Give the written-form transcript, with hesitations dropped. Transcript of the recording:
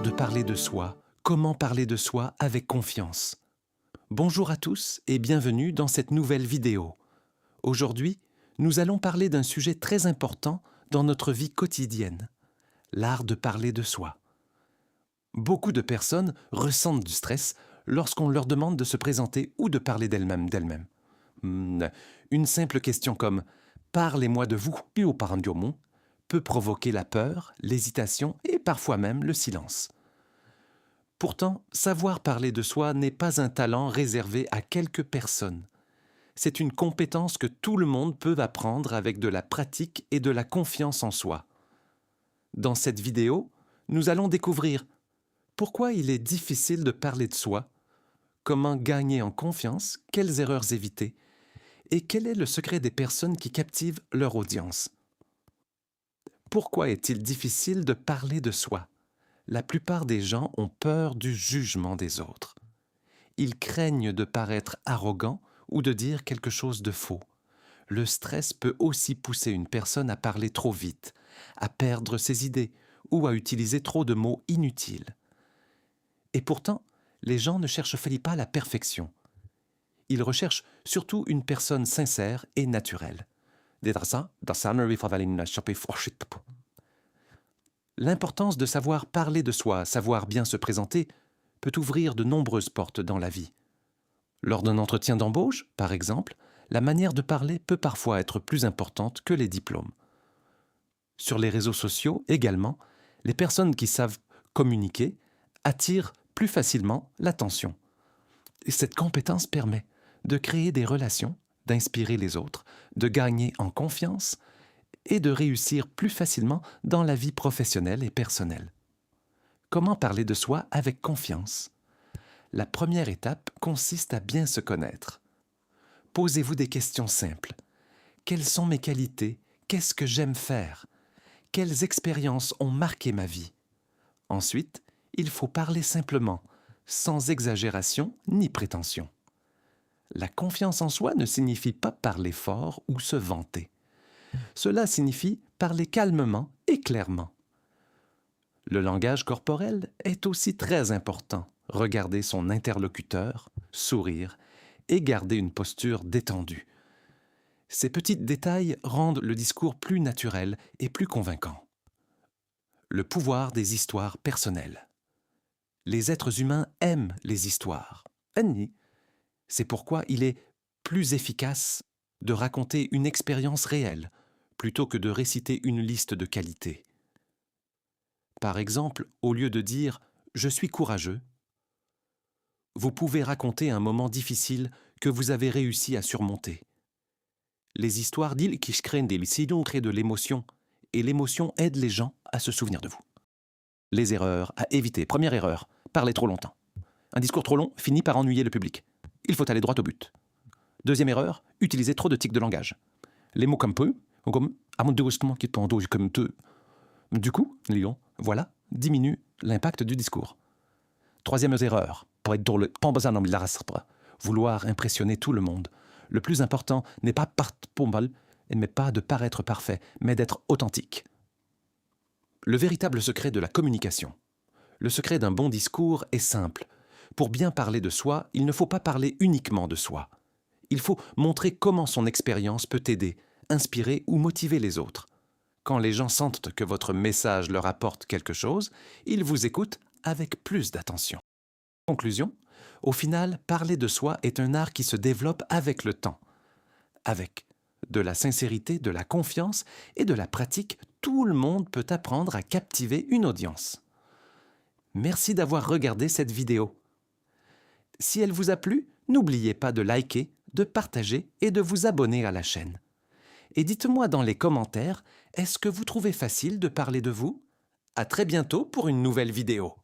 de parler de soi. Comment parler de soi avec confiance? Bonjour à tous et bienvenue dans cette nouvelle vidéo. Aujourd'hui, nous allons parler d'un sujet très important dans notre vie quotidienne, l'art de parler de soi. Beaucoup de personnes ressentent du stress lorsqu'on leur demande de se présenter ou de parler d'elles-mêmes. Une simple question comme « Parlez-moi de vous » peut provoquer la peur, l'hésitation et parfois même le silence. Pourtant, savoir parler de soi n'est pas un talent réservé à quelques personnes. C'est une compétence que tout le monde peut apprendre avec de la pratique et de la confiance en soi. Dans cette vidéo, nous allons découvrir pourquoi il est difficile de parler de soi, comment gagner en confiance, quelles erreurs éviter, et quel est le secret des personnes qui captivent leur audience. Pourquoi est-il difficile de parler de soi? La plupart des gens ont peur du jugement des autres. Ils craignent de paraître arrogants ou de dire quelque chose de faux. Le stress peut aussi pousser une personne à parler trop vite, à perdre ses idées ou à utiliser trop de mots inutiles. Et pourtant, les gens ne cherchent pas la perfection. Ils recherchent surtout une personne sincère et naturelle. L'importance de savoir parler de soi, savoir bien se présenter, peut ouvrir de nombreuses portes dans la vie. Lors d'un entretien d'embauche, par exemple, la manière de parler peut parfois être plus importante que les diplômes. Sur les réseaux sociaux également, les personnes qui savent communiquer attirent plus facilement l'attention. Et cette compétence permet de créer des relations, d'inspirer les autres, de gagner en confiance et de réussir plus facilement dans la vie professionnelle et personnelle. Comment parler de soi avec confiance? La première étape consiste à bien se connaître. Posez-vous des questions simples. Quelles sont mes qualités? Qu'est-ce que j'aime faire? Quelles expériences ont marqué ma vie? Ensuite, il faut parler simplement, sans exagération ni prétention. La confiance en soi ne signifie pas parler fort ou se vanter. Cela signifie parler calmement et clairement. Le langage corporel est aussi très important. Regarder son interlocuteur, sourire et garder une posture détendue. Ces petits détails rendent le discours plus naturel et plus convaincant. Le pouvoir des histoires personnelles. Les êtres humains aiment les histoires. C'est pourquoi il est plus efficace de raconter une expérience réelle plutôt que de réciter une liste de qualités. Par exemple, au lieu de dire « je suis courageux », vous pouvez raconter un moment difficile que vous avez réussi à surmonter. Les histoires d'îles qui créent de l'émotion, et l'émotion aide les gens à se souvenir de vous. Les erreurs à éviter. Première erreur, parler trop longtemps. Un discours trop long finit par ennuyer le public. Il faut aller droit au but. Deuxième erreur, utiliser trop de tics de langage. Les mots comme peu, ou comme du coup, voilà, diminue l'impact du discours. Troisième erreur, vouloir impressionner tout le monde. Le plus important n'est pas de paraître parfait, mais d'être authentique. Le véritable secret de la communication. Le secret d'un bon discours est simple. Pour bien parler de soi, il ne faut pas parler uniquement de soi. Il faut montrer comment son expérience peut aider, inspirer ou motiver les autres. Quand les gens sentent que votre message leur apporte quelque chose, ils vous écoutent avec plus d'attention. Conclusion, au final, parler de soi est un art qui se développe avec le temps. Avec de la sincérité, de la confiance et de la pratique, tout le monde peut apprendre à captiver une audience. Merci d'avoir regardé cette vidéo. Si elle vous a plu, n'oubliez pas de liker, de partager et de vous abonner à la chaîne. Et dites-moi dans les commentaires, est-ce que vous trouvez facile de parler de vous? À très bientôt pour une nouvelle vidéo.